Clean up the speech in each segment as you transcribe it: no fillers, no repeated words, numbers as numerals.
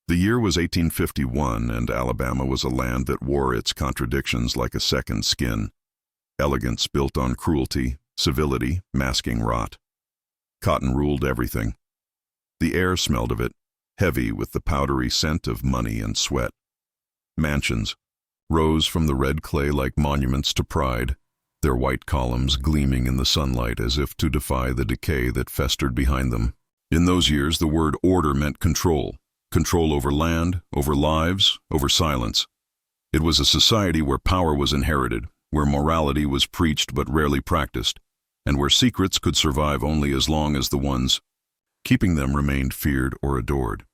The year was 1851, and Alabama was a land that wore its contradictions like a second skin. Elegance built on cruelty, civility masking rot. Cotton ruled everything. The air smelled of it, heavy with the powdery scent of money and sweat. Mansions rose from the red clay like monuments to pride, their white columns gleaming in the sunlight as if to defy the decay that festered behind them. In those years, the word order meant control. Control over land, over lives, over silence. It was a society where power was inherited, where morality was preached but rarely practiced, and where secrets could survive only as long as the ones keeping them remained feared or adored.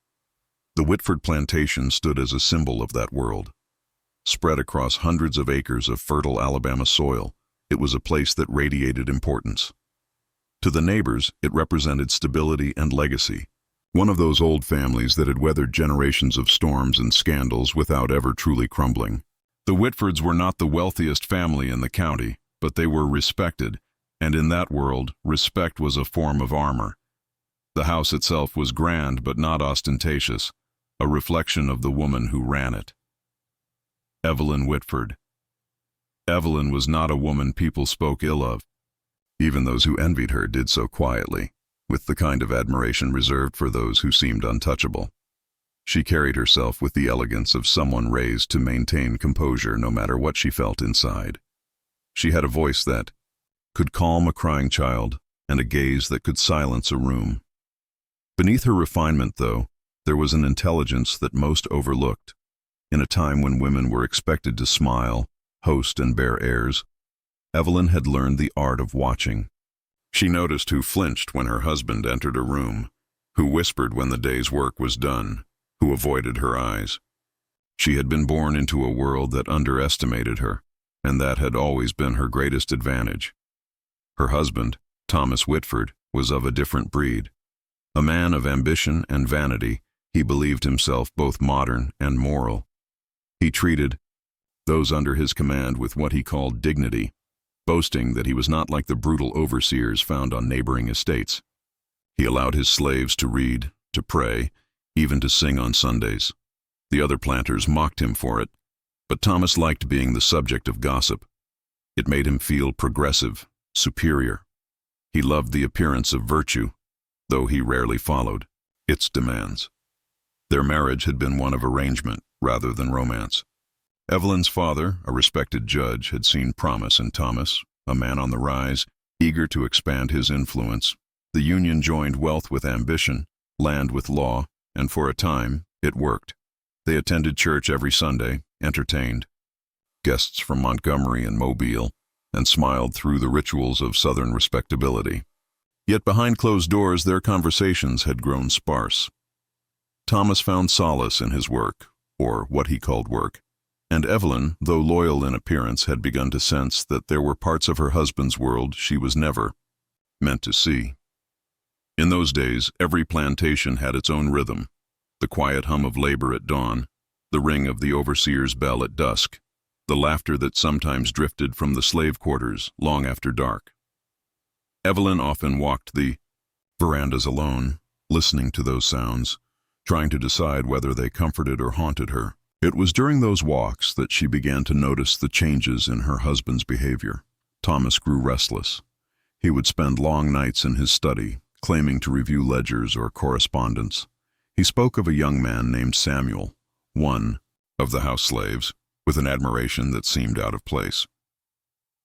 The Whitford plantation stood as a symbol of that world. Spread across hundreds of acres of fertile Alabama soil, it was a place that radiated importance. To the neighbors, it represented stability and legacy. One of those old families that had weathered generations of storms and scandals without ever truly crumbling. The Whitfords were not the wealthiest family in the county, but they were respected, and in that world, respect was a form of armor. The house itself was grand but not ostentatious, a reflection of the woman who ran it. Evelyn Whitford. Evelyn was not a woman people spoke ill of. Even those who envied her did so quietly, with the kind of admiration reserved for those who seemed untouchable. She carried herself with the elegance of someone raised to maintain composure no matter what she felt inside. She had a voice that could calm a crying child and a gaze that could silence a room. Beneath her refinement, though, there was an intelligence that most overlooked. In a time when women were expected to smile, host, and bear airs, Evelyn had learned the art of watching. She noticed who flinched when her husband entered a room, who whispered when the day's work was done, who avoided her eyes. She had been born into a world that underestimated her, and that had always been her greatest advantage. Her husband, Thomas Whitford, was of a different breed. A man of ambition and vanity, he believed himself both modern and moral. He treated those under his command with what he called dignity, boasting that he was not like the brutal overseers found on neighboring estates. He allowed his slaves to read, to pray, even to sing on Sundays. The other planters mocked him for it, but Thomas liked being the subject of gossip. It made him feel progressive, superior. He loved the appearance of virtue, though he rarely followed its demands. Their marriage had been one of arrangement rather than romance. Evelyn's father, a respected judge, had seen promise in Thomas, a man on the rise, eager to expand his influence. The union joined wealth with ambition, land with law, and for a time, it worked. They attended church every Sunday, entertained guests from Montgomery and Mobile, and smiled through the rituals of Southern respectability. Yet behind closed doors, their conversations had grown sparse. Thomas found solace in his work, or what he called work, and Evelyn, though loyal in appearance, had begun to sense that there were parts of her husband's world she was never meant to see. In those days, every plantation had its own rhythm, the quiet hum of labor at dawn, the ring of the overseer's bell at dusk, the laughter that sometimes drifted from the slave quarters long after dark. Evelyn often walked the verandas alone, listening to those sounds, trying to decide whether they comforted or haunted her. It was during those walks that she began to notice the changes in her husband's behavior. Thomas grew restless. He would spend long nights in his study, claiming to review ledgers or correspondence. He spoke of a young man named Samuel, one of the house slaves, with an admiration that seemed out of place.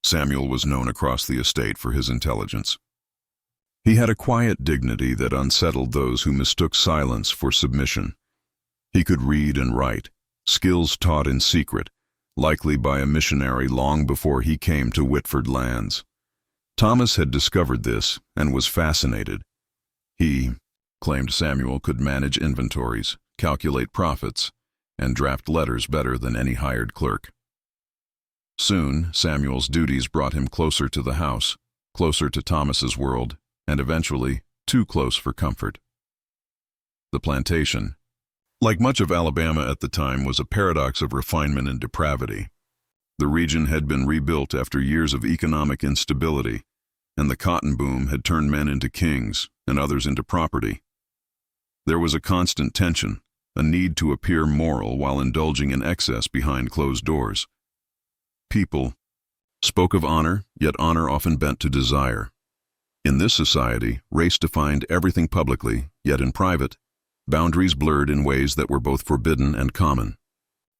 Samuel was known across the estate for his intelligence. He had a quiet dignity that unsettled those who mistook silence for submission. He could read and write, skills taught in secret, likely by a missionary long before he came to Whitford lands. Thomas had discovered this and was fascinated. He claimed Samuel could manage inventories, calculate profits, and draft letters better than any hired clerk. Soon, Samuel's duties brought him closer to the house, closer to Thomas's world, and eventually too close for comfort. The plantation, like much of Alabama at the time, was a paradox of refinement and depravity. The region had been rebuilt after years of economic instability, and the cotton boom had turned men into kings and others into property. There was a constant tension, a need to appear moral while indulging in excess behind closed doors. People spoke of honor, yet honor often bent to desire. In this society, race defined everything publicly, yet in private, boundaries blurred in ways that were both forbidden and common.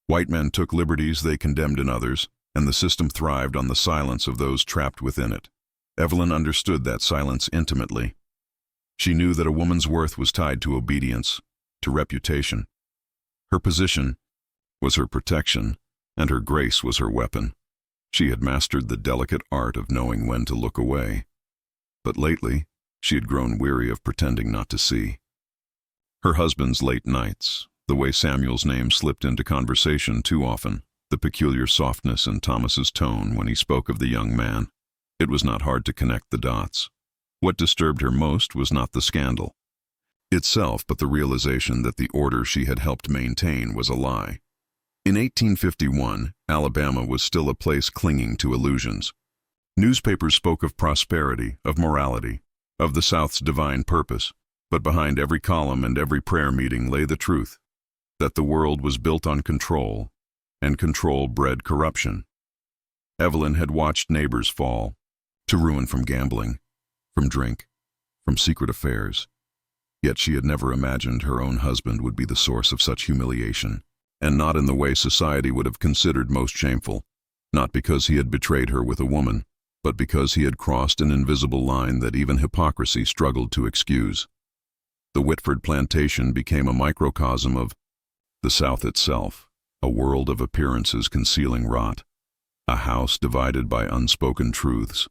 White men took liberties they condemned in others, and the system thrived on the silence of those trapped within it. Evelyn understood that silence intimately. She knew that a woman's worth was tied to obedience, to reputation. Her position was her protection, and her grace was her weapon. She had mastered the delicate art of knowing when to look away. But lately, she had grown weary of pretending not to see. Her husband's late nights, the way Samuel's name slipped into conversation too often, the peculiar softness in Thomas's tone when he spoke of the young man. It was not hard to connect the dots. What disturbed her most was not the scandal itself, but the realization that the order she had helped maintain was a lie. In 1851, Alabama was still a place clinging to illusions. Newspapers spoke of prosperity, of morality, of the South's divine purpose, but behind every column and every prayer meeting lay the truth, that the world was built on control, and control bred corruption. Evelyn had watched neighbors fall to ruin from gambling, from drink, from secret affairs. Yet she had never imagined her own husband would be the source of such humiliation, and not in the way society would have considered most shameful, not because he had betrayed her with a woman, but because he had crossed an invisible line that even hypocrisy struggled to excuse. The Whitford plantation became a microcosm of the South itself, a world of appearances concealing rot, a house divided by unspoken truths.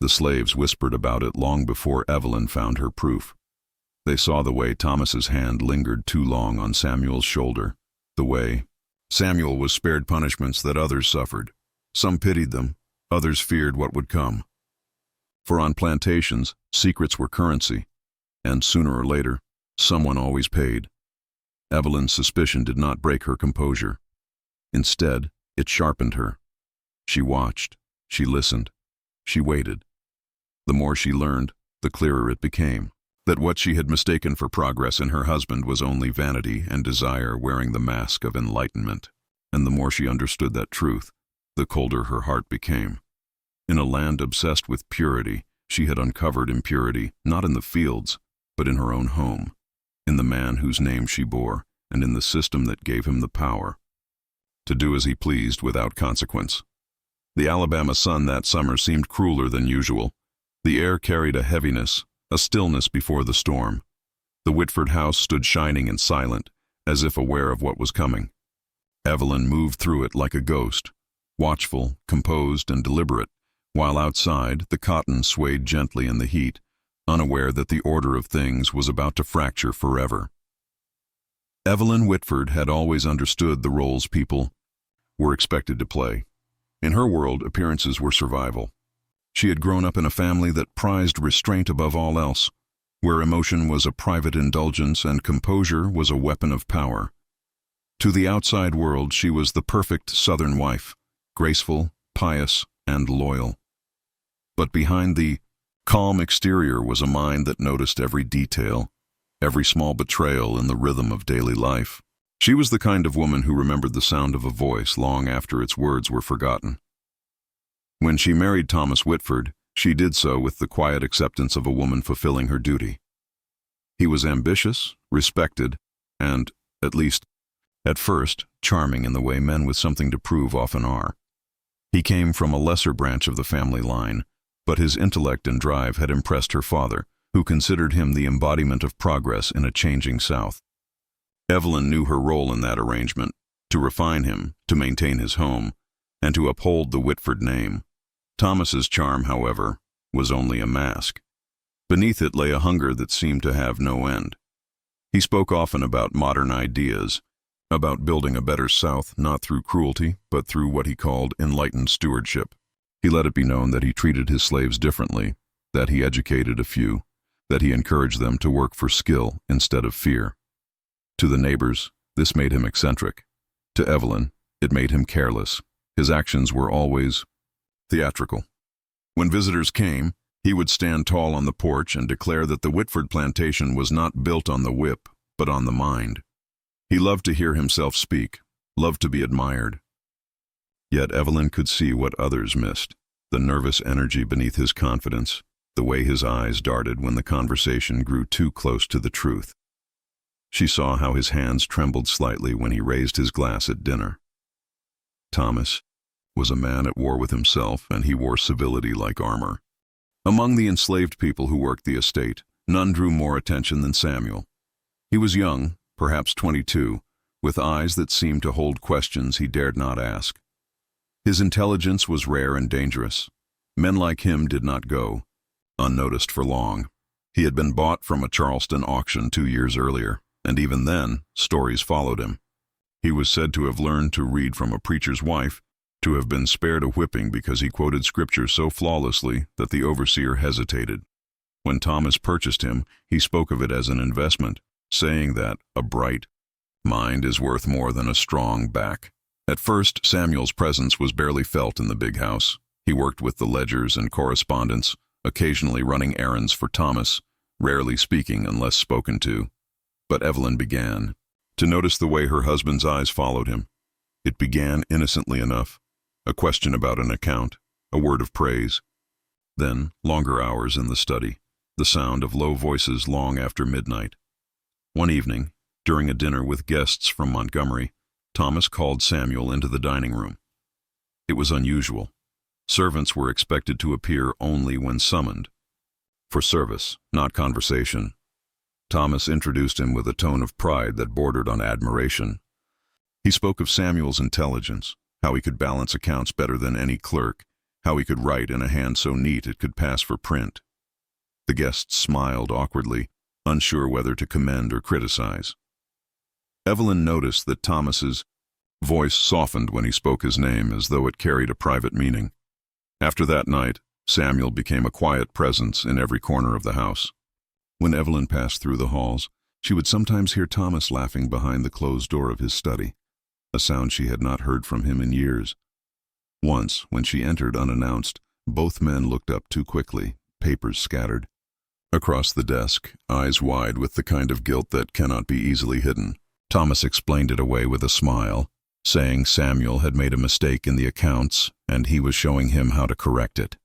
The slaves whispered about it long before Evelyn found her proof. They saw the way Thomas's hand lingered too long on Samuel's shoulder, the way Samuel was spared punishments that others suffered. Some pitied them, others feared what would come. For on plantations, secrets were currency, and sooner or later, someone always paid. Evelyn's suspicion did not break her composure. Instead, it sharpened her. She watched, she listened, she waited. The more she learned, the clearer it became, that what she had mistaken for progress in her husband was only vanity and desire wearing the mask of enlightenment. And the more she understood that truth, the colder her heart became. In a land obsessed with purity, she had uncovered impurity, not in the fields, but in her own home, in the man whose name she bore, and in the system that gave him the power to do as he pleased without consequence. The Alabama sun that summer seemed crueler than usual. The air carried a heaviness, a stillness before the storm. The Whitford house stood shining and silent, as if aware of what was coming. Evelyn moved through it like a ghost, watchful, composed, and deliberate, while outside the cotton swayed gently in the heat, unaware that the order of things was about to fracture forever. Evelyn Whitford had always understood the roles people were expected to play. In her world, appearances were survival. She had grown up in a family that prized restraint above all else, where emotion was a private indulgence and composure was a weapon of power. To the outside world, she was the perfect Southern wife, graceful, pious, and loyal. But behind the calm exterior was a mind that noticed every detail, every small betrayal in the rhythm of daily life. She was the kind of woman who remembered the sound of a voice long after its words were forgotten. When she married Thomas Whitford, she did so with the quiet acceptance of a woman fulfilling her duty. He was ambitious, respected, and, at least, at first, charming in the way men with something to prove often are. He came from a lesser branch of the family line, but his intellect and drive had impressed her father, who considered him the embodiment of progress in a changing South. Evelyn knew her role in that arrangement, to refine him, to maintain his home, and to uphold the Whitford name. Thomas's charm, however, was only a mask. Beneath it lay a hunger that seemed to have no end. He spoke often about modern ideas, about building a better South not through cruelty, but through what he called enlightened stewardship. He let it be known that he treated his slaves differently, that he educated a few, that he encouraged them to work for skill instead of fear. To the neighbors, this made him eccentric. To Evelyn, it made him careless. His actions were always theatrical. When visitors came, he would stand tall on the porch and declare that the Whitford plantation was not built on the whip, but on the mind. He loved to hear himself speak, loved to be admired. Yet Evelyn could see what others missed, the nervous energy beneath his confidence, the way his eyes darted when the conversation grew too close to the truth. She saw how his hands trembled slightly when he raised his glass at dinner. Thomas was a man at war with himself, and he wore civility like armor. Among the enslaved people who worked the estate, none drew more attention than Samuel. He was young, perhaps 22, with eyes that seemed to hold questions he dared not ask. His intelligence was rare and dangerous. Men like him did not go unnoticed for long. He had been bought from a Charleston auction 2 years earlier, and even then, stories followed him. He was said to have learned to read from a preacher's wife, to have been spared a whipping because he quoted scripture so flawlessly that the overseer hesitated. When Thomas purchased him, he spoke of it as an investment, saying that a bright mind is worth more than a strong back. At first, Samuel's presence was barely felt in the big house. He worked with the ledgers and correspondence, occasionally running errands for Thomas, rarely speaking unless spoken to. But Evelyn began to notice the way her husband's eyes followed him. It began innocently enough, a question about an account, a word of praise. Then, longer hours in the study, the sound of low voices long after midnight. One evening, during a dinner with guests from Montgomery, Thomas called Samuel into the dining room. It was unusual. Servants were expected to appear only when summoned, for service, not conversation. Thomas introduced him with a tone of pride that bordered on admiration. He spoke of Samuel's intelligence, how he could balance accounts better than any clerk, how he could write in a hand so neat it could pass for print. The guests smiled awkwardly, unsure whether to commend or criticize. Evelyn noticed that Thomas's voice softened when he spoke his name, as though it carried a private meaning. After that night, Samuel became a quiet presence in every corner of the house. When Evelyn passed through the halls, she would sometimes hear Thomas laughing behind the closed door of his study, a sound she had not heard from him in years. Once, when she entered unannounced, both men looked up too quickly, papers scattered. Across the desk, eyes wide with the kind of guilt that cannot be easily hidden, Thomas explained it away with a smile, saying Samuel had made a mistake in the accounts and he was showing him how to correct it.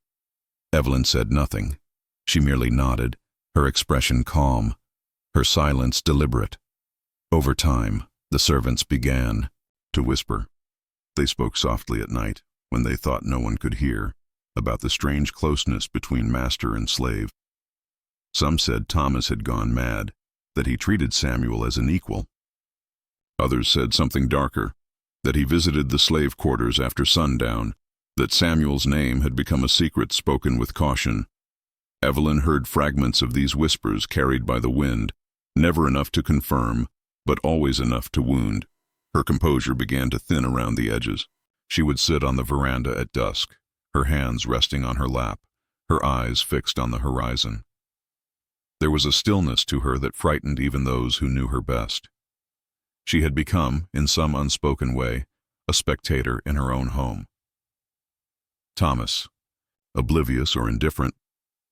Evelyn said nothing. She merely nodded, her expression calm, her silence deliberate. Over time, the servants began to whisper. They spoke softly at night, when they thought no one could hear, about the strange closeness between master and slave. Some said Thomas had gone mad, that he treated Samuel as an equal. Others said something darker, that he visited the slave quarters after sundown, that Samuel's name had become a secret spoken with caution. Evelyn heard fragments of these whispers carried by the wind, never enough to confirm, but always enough to wound. Her composure began to thin around the edges. She would sit on the veranda at dusk, her hands resting on her lap, her eyes fixed on the horizon. There was a stillness to her that frightened even those who knew her best. She had become, in some unspoken way, a spectator in her own home. Thomas, oblivious or indifferent,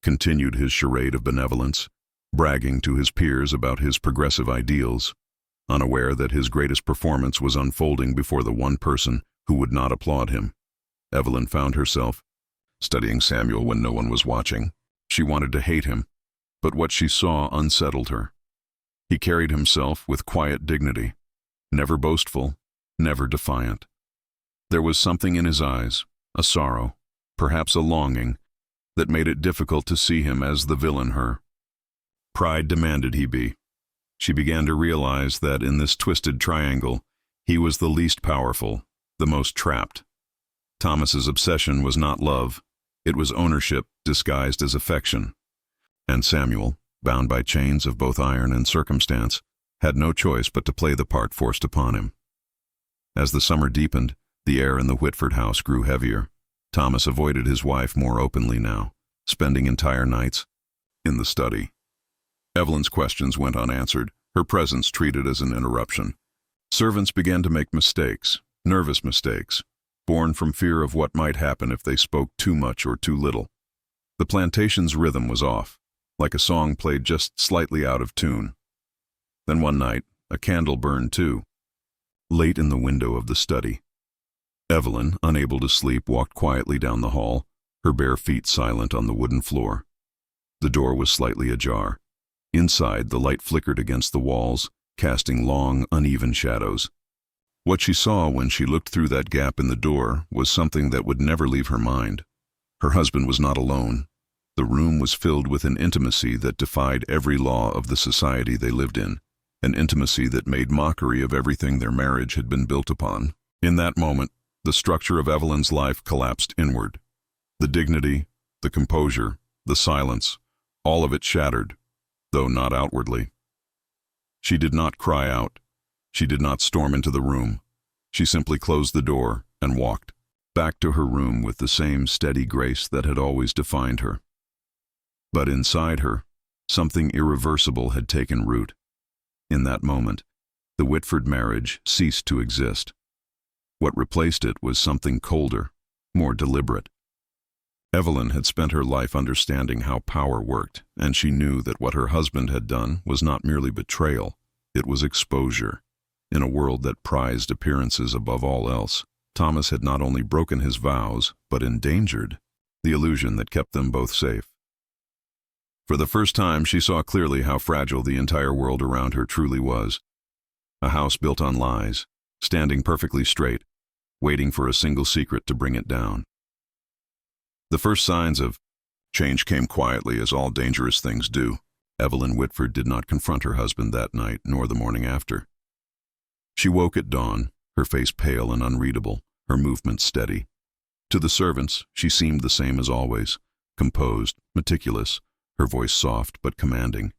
continued his charade of benevolence, bragging to his peers about his progressive ideals, unaware that his greatest performance was unfolding before the one person who would not applaud him. Evelyn found herself studying Samuel when no one was watching. She wanted to hate him, but what she saw unsettled her. He carried himself with quiet dignity, never boastful, never defiant. There was something in his eyes, a sorrow, perhaps a longing, that made it difficult to see him as the villain her pride demanded he be. She began to realize that in this twisted triangle, he was the least powerful, the most trapped. Thomas's obsession was not love, it was ownership disguised as affection. And Samuel, bound by chains of both iron and circumstance, had no choice but to play the part forced upon him. As the summer deepened, the air in the Whitford house grew heavier. Thomas avoided his wife more openly now, spending entire nights in the study. Evelyn's questions went unanswered, her presence treated as an interruption. Servants began to make mistakes, nervous mistakes, born from fear of what might happen if they spoke too much or too little. The plantation's rhythm was off, like a song played just slightly out of tune. Then one night, A candle burned too. Late in the window of the study, Evelyn, unable to sleep, walked quietly down the hall, her bare feet silent on the wooden floor. The door was slightly ajar. Inside, the light flickered against the walls, casting long, uneven shadows. What she saw when she looked through that gap in the door was something that would never leave her mind. Her husband was not alone. The room was filled with an intimacy that defied every law of the society they lived in, an intimacy that made mockery of everything their marriage had been built upon. In that moment, the structure of Evelyn's life collapsed inward. The dignity, the composure, the silence, all of it shattered, though not outwardly. She did not cry out. She did not storm into the room. She simply closed the door and walked back to her room with the same steady grace that had always defined her. But inside her, something irreversible had taken root. In that moment, the Whitford marriage ceased to exist. What replaced it was something colder, more deliberate. Evelyn had spent her life understanding how power worked, and she knew that what her husband had done was not merely betrayal, it was exposure. In a world that prized appearances above all else, Thomas had not only broken his vows, but endangered the illusion that kept them both safe. For the first time, she saw clearly how fragile the entire world around her truly was. A house built on lies, standing perfectly straight, waiting for a single secret to bring it down. The first signs of change came quietly, as all dangerous things do. Evelyn Whitford did not confront her husband that night, nor the morning after. She woke at dawn, her face pale and unreadable, her movements steady. To the servants, she seemed the same as always, composed, meticulous, her voice soft but commanding.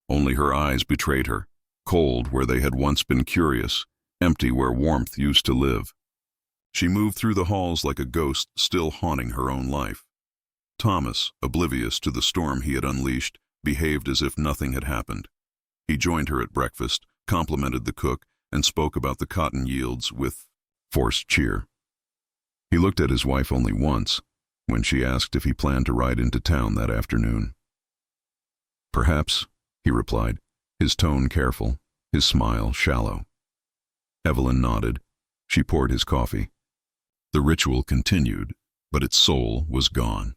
Only her eyes betrayed her, cold where they had once been curious, empty where warmth used to live. She moved through the halls like a ghost still haunting her own life. Thomas, oblivious to the storm he had unleashed, behaved as if nothing had happened. He joined her at breakfast, complimented the cook, and spoke about the cotton yields with forced cheer. He looked at his wife only once, when she asked if he planned to ride into town that afternoon. "Perhaps," he replied, his tone careful, his smile shallow. Evelyn nodded. She poured his coffee. The ritual continued, but its soul was gone.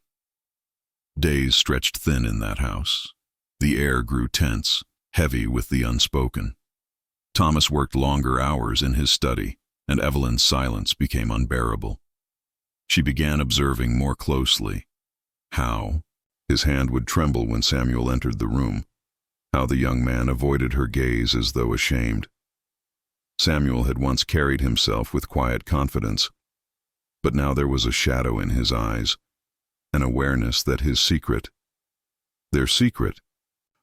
Days stretched thin in that house. The air grew tense, heavy with the unspoken. Thomas worked longer hours in his study, and Evelyn's silence became unbearable. She began observing more closely how his hand would tremble when Samuel entered the room, how the young man avoided her gaze as though ashamed. Samuel had once carried himself with quiet confidence, but now there was a shadow in his eyes, an awareness that his secret, their secret,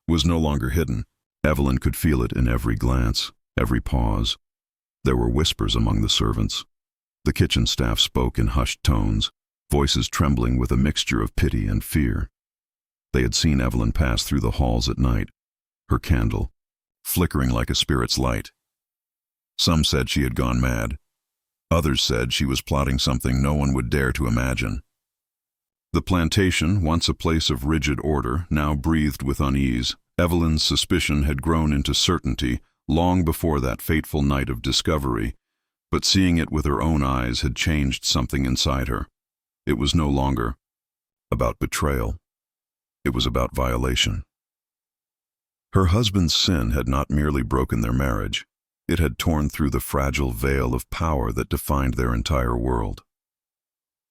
was no longer hidden. Evelyn could feel it in every glance, every pause. There were whispers among the servants. The kitchen staff spoke in hushed tones, voices trembling with a mixture of pity and fear. They had seen Evelyn pass through the halls at night, her candle flickering like a spirit's light. Some said she had gone mad. Others said she was plotting something no one would dare to imagine. The plantation, once a place of rigid order, now breathed with unease. Evelyn's suspicion had grown into certainty long before that fateful night of discovery, but seeing it with her own eyes had changed something inside her. It was no longer about betrayal. It was about violation. Her husband's sin had not merely broken their marriage. It had torn through the fragile veil of power that defined their entire world.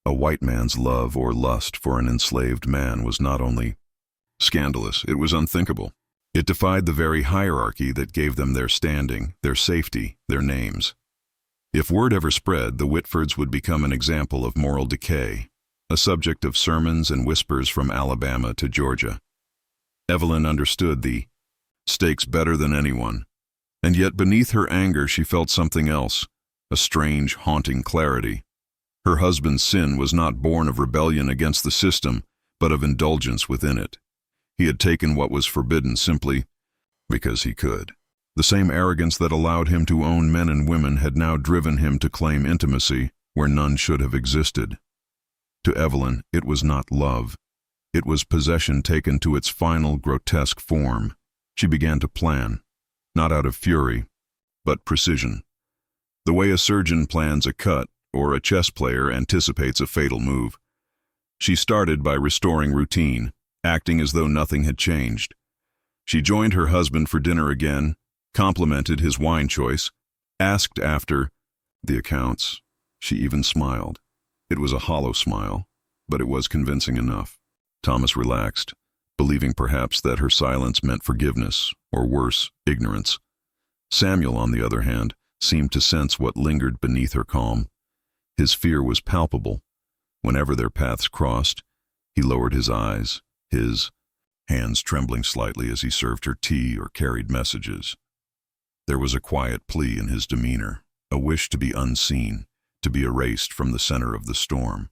A white man's love or lust for an enslaved man was not only scandalous, it was unthinkable. It defied the very hierarchy that gave them their standing, their safety, their names. If word ever spread, the Whitfords would become an example of moral decay, a subject of sermons and whispers from Alabama to Georgia. Evelyn understood the stakes better than anyone, and yet beneath her anger she felt something else, a strange, haunting clarity. Her husband's sin was not born of rebellion against the system, but of indulgence within it. He had taken what was forbidden simply because he could. The same arrogance that allowed him to own men and women had now driven him to claim intimacy where none should have existed. To Evelyn, it was not love. It was possession taken to its final grotesque form. She began to plan, not out of fury, but precision. The way a surgeon plans a cut or a chess player anticipates a fatal move. She started by restoring routine, acting as though nothing had changed. She joined her husband for dinner again, complimented his wine choice, asked after the accounts. She even smiled. It was a hollow smile, but it was convincing enough. Thomas relaxed, believing perhaps that her silence meant forgiveness, or worse, ignorance. Samuel, on the other hand, seemed to sense what lingered beneath her calm. His fear was palpable. Whenever their paths crossed, he lowered his eyes, his hands trembling slightly as he served her tea or carried messages. There was a quiet plea in his demeanor, a wish to be unseen, to be erased from the center of the storm.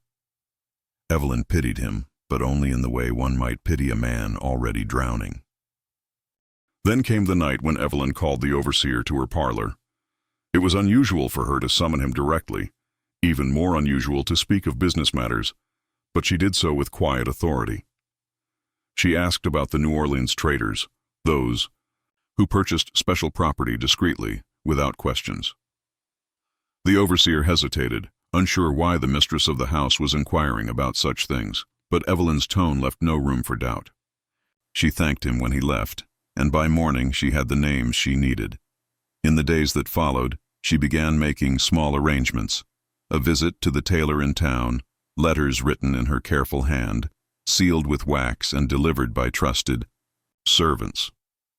Evelyn pitied him, but only in the way one might pity a man already drowning. Then came the night when Evelyn called the overseer to her parlor. It was unusual for her to summon him directly, even more unusual to speak of business matters, but she did so with quiet authority. She asked about the New Orleans traders, those who purchased special property discreetly, without questions. The overseer hesitated, unsure why the mistress of the house was inquiring about such things, but Evelyn's tone left no room for doubt. She thanked him when he left, and by morning she had the names she needed. In the days that followed, she began making small arrangements: a visit to the tailor in town, letters written in her careful hand, sealed with wax and delivered by trusted servants.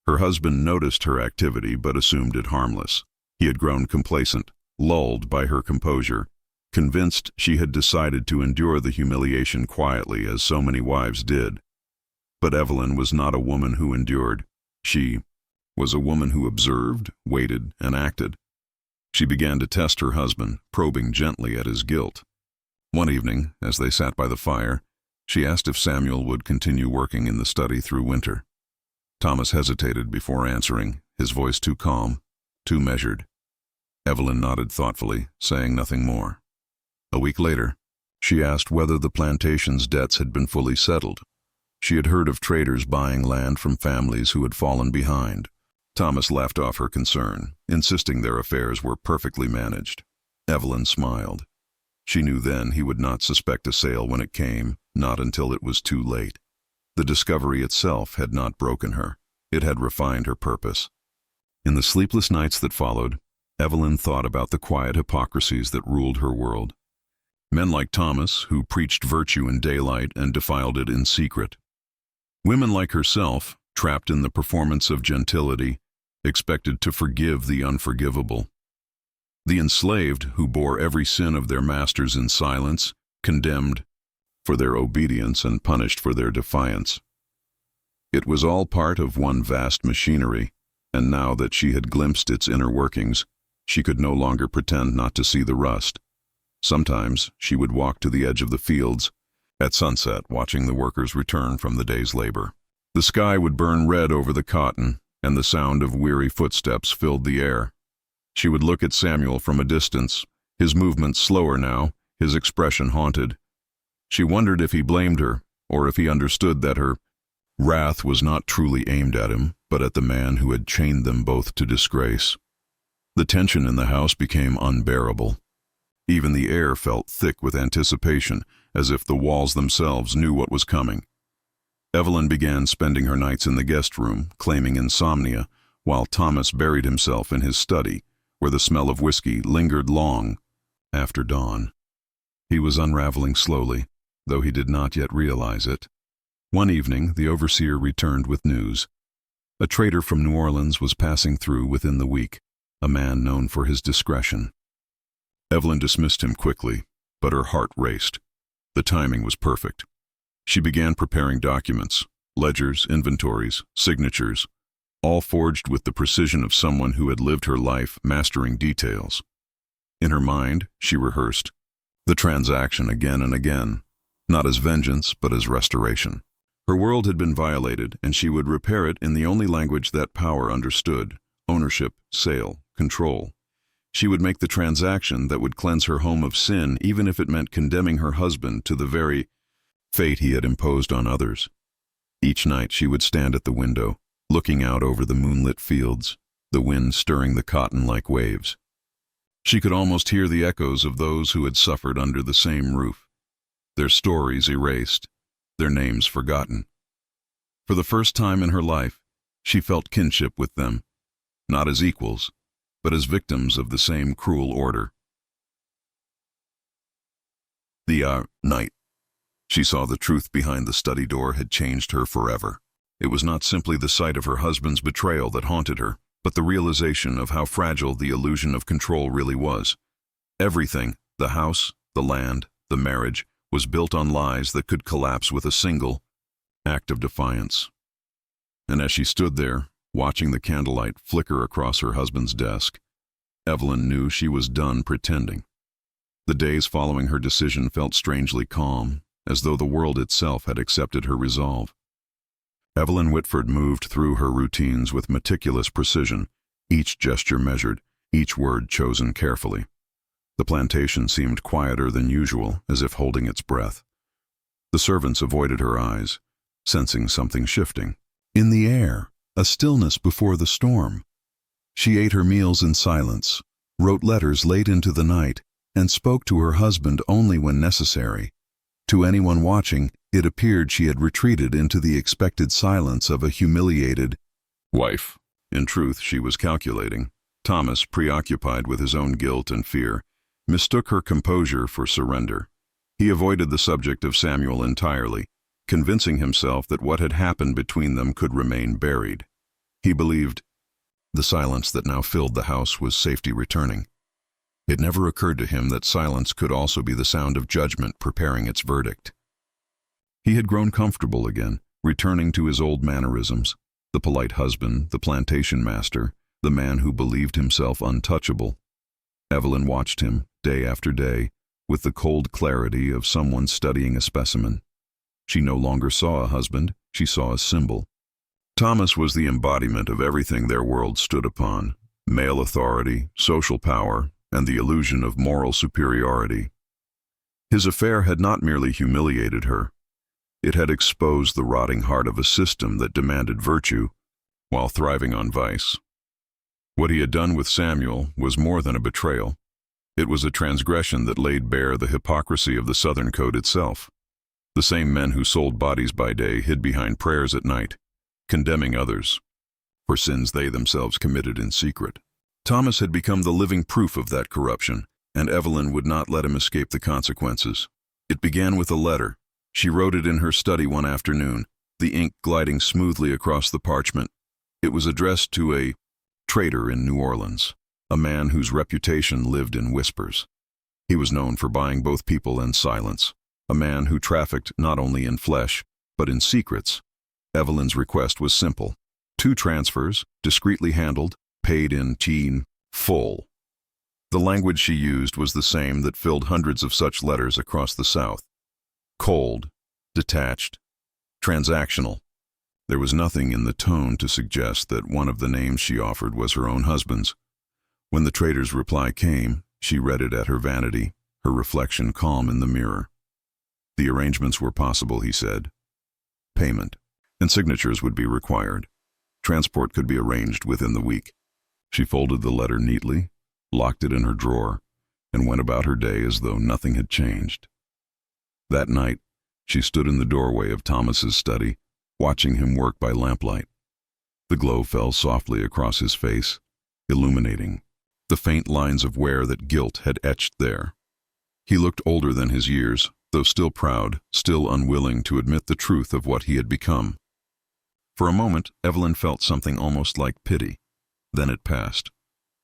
Her husband noticed her activity but assumed it harmless. He had grown complacent, lulled by her composure, convinced she had decided to endure the humiliation quietly as so many wives did. But Evelyn was not a woman who endured. She was a woman who observed, waited, and acted. She began to test her husband, probing gently at his guilt. One evening, as they sat by the fire, she asked if Samuel would continue working in the study through winter. Thomas hesitated before answering, his voice too calm, too measured. Evelyn nodded thoughtfully, saying nothing more. A week later, she asked whether the plantation's debts had been fully settled. She had heard of traders buying land from families who had fallen behind. Thomas laughed off her concern, insisting their affairs were perfectly managed. Evelyn smiled. She knew then he would not suspect a sale when it came, not until it was too late. The discovery itself had not broken her. It had refined her purpose. In the sleepless nights that followed, Evelyn thought about the quiet hypocrisies that ruled her world. Men like Thomas, who preached virtue in daylight and defiled it in secret. Women like herself, trapped in the performance of gentility, expected to forgive the unforgivable. The enslaved, who bore every sin of their masters in silence, condemned for their obedience and punished for their defiance. It was all part of one vast machinery, and now that she had glimpsed its inner workings, she could no longer pretend not to see the rust. Sometimes she would walk to the edge of the fields, at sunset, watching the workers return from the day's labor. The sky would burn red over the cotton, and the sound of weary footsteps filled the air. She would look at Samuel from a distance, his movements slower now, his expression haunted. She wondered if he blamed her, or if he understood that her wrath was not truly aimed at him, but at the man who had chained them both to disgrace. The tension in the house became unbearable. Even the air felt thick with anticipation, as if the walls themselves knew what was coming. Evelyn began spending her nights in the guest room, claiming insomnia, while Thomas buried himself in his study, where the smell of whiskey lingered long after dawn. He was unraveling slowly, though he did not yet realize it. One evening, the overseer returned with news. A trader from New Orleans was passing through within the week, a man known for his discretion. Evelyn dismissed him quickly, but her heart raced. The timing was perfect. She began preparing documents, ledgers, inventories, signatures, all forged with the precision of someone who had lived her life mastering details. In her mind, she rehearsed the transaction again and again, not as vengeance but as restoration. Her world had been violated, and she would repair it in the only language that power understood: ownership, sale, control. She would make the transaction that would cleanse her home of sin, even if it meant condemning her husband to the very fate he had imposed on others. Each night she would stand at the window, looking out over the moonlit fields, the wind stirring the cotton like waves. She could almost hear the echoes of those who had suffered under the same roof, their stories erased, their names forgotten. For the first time in her life, she felt kinship with them, not as equals, but as victims of the same cruel order. The night she saw the truth behind the study door had changed her forever. It was not simply the sight of her husband's betrayal that haunted her, but the realization of how fragile the illusion of control really was. Everything, the house, the land, the marriage, was built on lies that could collapse with a single act of defiance. And as she stood there, watching the candlelight flicker across her husband's desk, Evelyn knew she was done pretending. The days following her decision felt strangely calm, as though the world itself had accepted her resolve. Evelyn Whitford moved through her routines with meticulous precision, each gesture measured, each word chosen carefully. The plantation seemed quieter than usual, as if holding its breath. The servants avoided her eyes, sensing something shifting. In the air, a stillness before the storm. She ate her meals in silence, wrote letters late into the night, and spoke to her husband only when necessary. To anyone watching, it appeared she had retreated into the expected silence of a humiliated wife. In truth, she was calculating. Thomas, preoccupied with his own guilt and fear, mistook her composure for surrender. He avoided the subject of Samuel entirely, convincing himself that what had happened between them could remain buried. He believed the silence that now filled the house was safety returning. It never occurred to him that silence could also be the sound of judgment preparing its verdict. He had grown comfortable again, returning to his old mannerisms, the polite husband, the plantation master, the man who believed himself untouchable. Evelyn watched him, day after day, with the cold clarity of someone studying a specimen. She no longer saw a husband, she saw a symbol. Thomas was the embodiment of everything their world stood upon: male authority, social power, and the illusion of moral superiority. His affair had not merely humiliated her. It had exposed the rotting heart of a system that demanded virtue while thriving on vice. What he had done with Samuel was more than a betrayal. It was a transgression that laid bare the hypocrisy of the Southern Code itself. The same men who sold bodies by day hid behind prayers at night, condemning others for sins they themselves committed in secret. Thomas had become the living proof of that corruption, and Evelyn would not let him escape the consequences. It began with a letter. She wrote it in her study one afternoon, the ink gliding smoothly across the parchment. It was addressed to a traitor in New Orleans, a man whose reputation lived in whispers. He was known for buying both people and silence, a man who trafficked not only in flesh, but in secrets. Evelyn's request was simple: 2 transfers, discreetly handled, paid in full. The language she used was the same that filled hundreds of such letters across the South. Cold, detached, transactional. There was nothing in the tone to suggest that one of the names she offered was her own husband's. When the traitor's reply came, she read it at her vanity, her reflection calm in the mirror. The arrangements were possible, he said. Payment and signatures would be required. Transport could be arranged within the week. She folded the letter neatly, locked it in her drawer, and went about her day as though nothing had changed. That night, she stood in the doorway of Thomas's study, watching him work by lamplight. The glow fell softly across his face, illuminating the faint lines of wear that guilt had etched there. He looked older than his years, though still proud, still unwilling to admit the truth of what he had become. For a moment, Evelyn felt something almost like pity. Then it passed.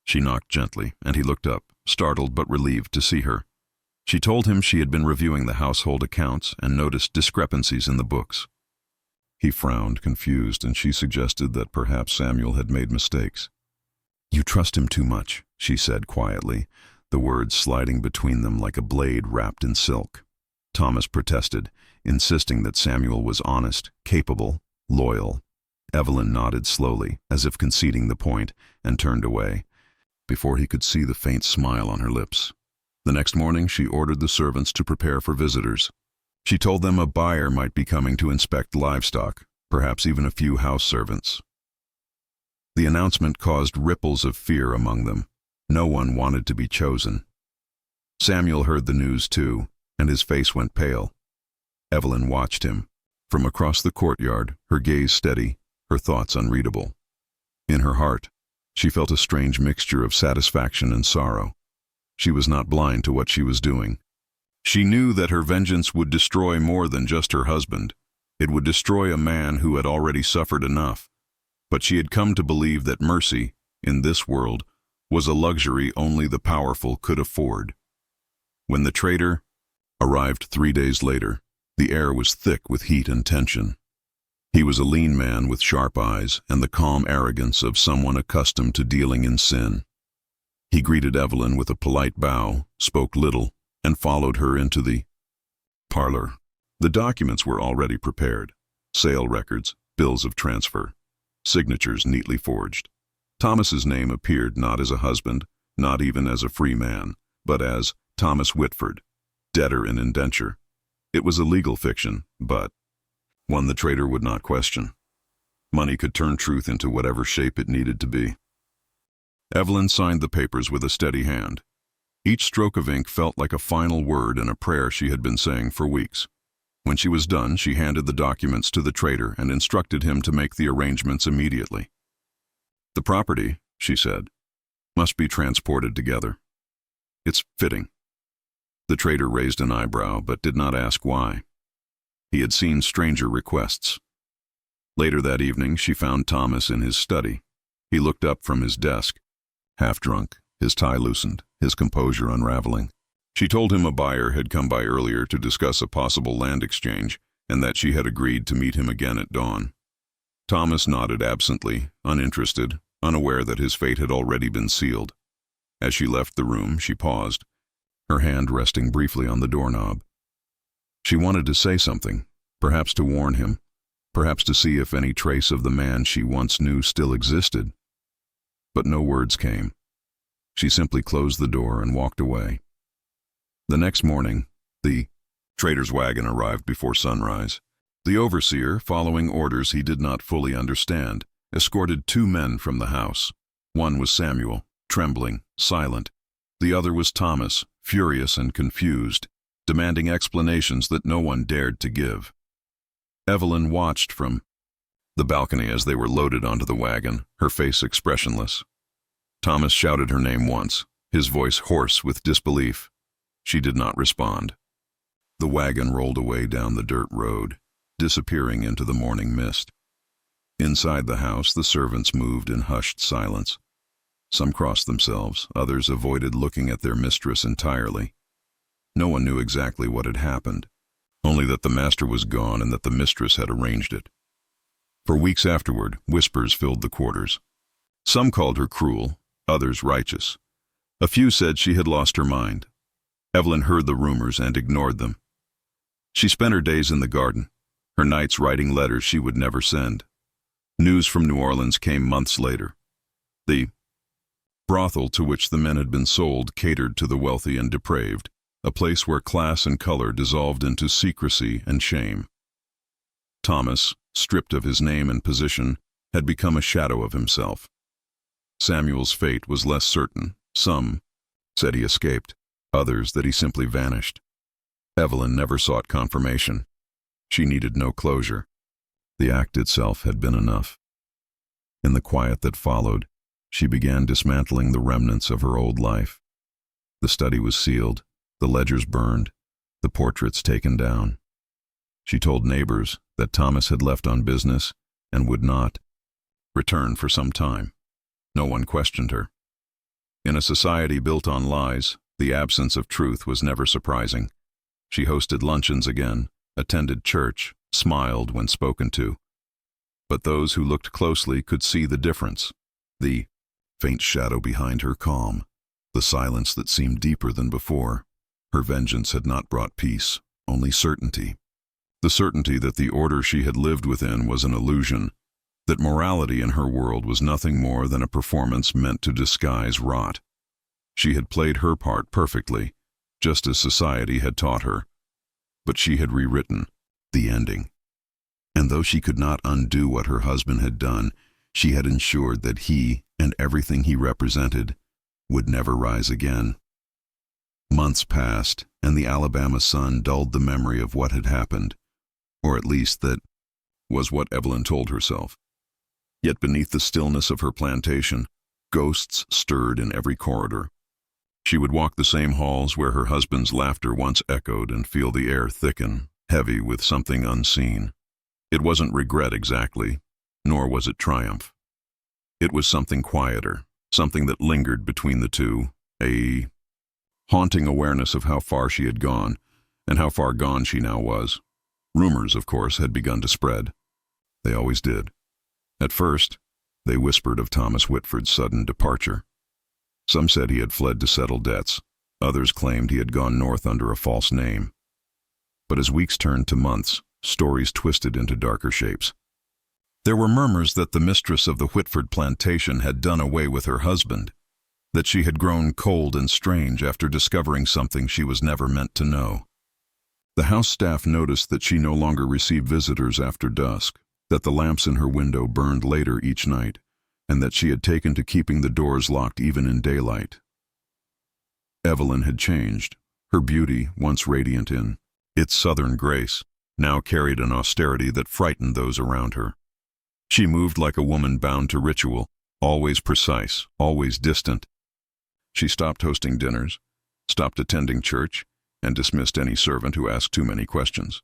She knocked gently, and he looked up, startled but relieved to see her. She told him she had been reviewing the household accounts and noticed discrepancies in the books. He frowned, confused, and she suggested that perhaps Samuel had made mistakes. "You trust him too much," she said quietly, the words sliding between them like a blade wrapped in silk. Thomas protested, insisting that Samuel was honest, capable, loyal. Evelyn nodded slowly, as if conceding the point, and turned away, before he could see the faint smile on her lips. The next morning, she ordered the servants to prepare for visitors. She told them a buyer might be coming to inspect livestock, perhaps even a few house servants. The announcement caused ripples of fear among them. No one wanted to be chosen. Samuel heard the news too, and his face went pale. Evelyn watched him. From across the courtyard, her gaze steady, her thoughts unreadable. In her heart, she felt a strange mixture of satisfaction and sorrow. She was not blind to what she was doing. She knew that her vengeance would destroy more than just her husband. It would destroy a man who had already suffered enough. But she had come to believe that mercy, in this world, was a luxury only the powerful could afford. When the traitor arrived 3 days later, the air was thick with heat and tension. He was a lean man with sharp eyes and the calm arrogance of someone accustomed to dealing in sin. He greeted Evelyn with a polite bow, spoke little, and followed her into the parlor. The documents were already prepared: sale records, bills of transfer, signatures neatly forged. Thomas's name appeared not as a husband, not even as a free man, but as Thomas Whitford, debtor in indenture. It was a legal fiction, but one the traitor would not question. Money could turn truth into whatever shape it needed to be. Evelyn signed the papers with a steady hand. Each stroke of ink felt like a final word in a prayer she had been saying for weeks. When she was done, she handed the documents to the traitor and instructed him to make the arrangements immediately. "The property," she said, "must be transported together. It's fitting." The traitor raised an eyebrow, but did not ask why. He had seen stranger requests. Later that evening, she found Thomas in his study. He looked up from his desk, half drunk, his tie loosened, his composure unraveling. She told him a buyer had come by earlier to discuss a possible land exchange, and that she had agreed to meet him again at dawn. Thomas nodded absently, uninterested, unaware that his fate had already been sealed. As she left the room, she paused, her hand resting briefly on the doorknob. She wanted to say something, perhaps to warn him, perhaps to see if any trace of the man she once knew still existed. But no words came. She simply closed the door and walked away. The next morning, the trader's wagon arrived before sunrise. The overseer, following orders he did not fully understand, escorted 2 men from the house. One was Samuel, trembling, silent. The other was Thomas, furious and confused, demanding explanations that no one dared to give. Evelyn watched from the balcony as they were loaded onto the wagon, her face expressionless. Thomas shouted her name once, his voice hoarse with disbelief. She did not respond. The wagon rolled away down the dirt road, disappearing into the morning mist. Inside the house, the servants moved in hushed silence. Some crossed themselves, others avoided looking at their mistress entirely. No one knew exactly what had happened, only that the master was gone and that the mistress had arranged it. For weeks afterward, whispers filled the quarters. Some called her cruel, others righteous. A few said she had lost her mind. Evelyn heard the rumors and ignored them. She spent her days in the garden, her nights writing letters she would never send. News from New Orleans came months later. The brothel to which the men had been sold catered to the wealthy and depraved, a place where class and color dissolved into secrecy and shame. Thomas, stripped of his name and position, had become a shadow of himself. Samuel's fate was less certain. Some said he escaped, others that he simply vanished. Evelyn never sought confirmation. She needed no closure. The act itself had been enough. In the quiet that followed, she began dismantling the remnants of her old life. The study was sealed, the ledgers burned, the portraits taken down. She told neighbors that Thomas had left on business and would not return for some time. No one questioned her. In a society built on lies, the absence of truth was never surprising. She hosted luncheons again, attended church, smiled when spoken to. But those who looked closely could see the difference. The faint shadow behind her calm, the silence that seemed deeper than before. Her vengeance had not brought peace, only certainty. The certainty that the order she had lived within was an illusion, that morality in her world was nothing more than a performance meant to disguise rot. She had played her part perfectly, just as society had taught her, but she had rewritten the ending. And though she could not undo what her husband had done, She had ensured that he and everything he represented would never rise again. Months passed, and the Alabama sun dulled the memory of what had happened, or at least that was what Evelyn told herself. Yet beneath the stillness of her plantation, ghosts stirred in every corridor. She would walk the same halls where her husband's laughter once echoed and feel the air thicken, heavy with something unseen. It wasn't regret exactly, nor was it triumph. It was something quieter, something that lingered between the two, a haunting awareness of how far she had gone, and how far gone she now was. Rumors, of course, had begun to spread. They always did. At first, they whispered of Thomas Whitford's sudden departure. Some said he had fled to settle debts. Others claimed he had gone north under a false name. But as weeks turned to months, stories twisted into darker shapes. There were murmurs that the mistress of the Whitford plantation had done away with her husband, that she had grown cold and strange after discovering something she was never meant to know. The house staff noticed that she no longer received visitors after dusk, that the lamps in her window burned later each night, and that she had taken to keeping the doors locked even in daylight. Evelyn had changed. Her beauty, once radiant in its southern grace, now carried an austerity that frightened those around her. She moved like a woman bound to ritual, always precise, always distant. She stopped hosting dinners, stopped attending church, and dismissed any servant who asked too many questions.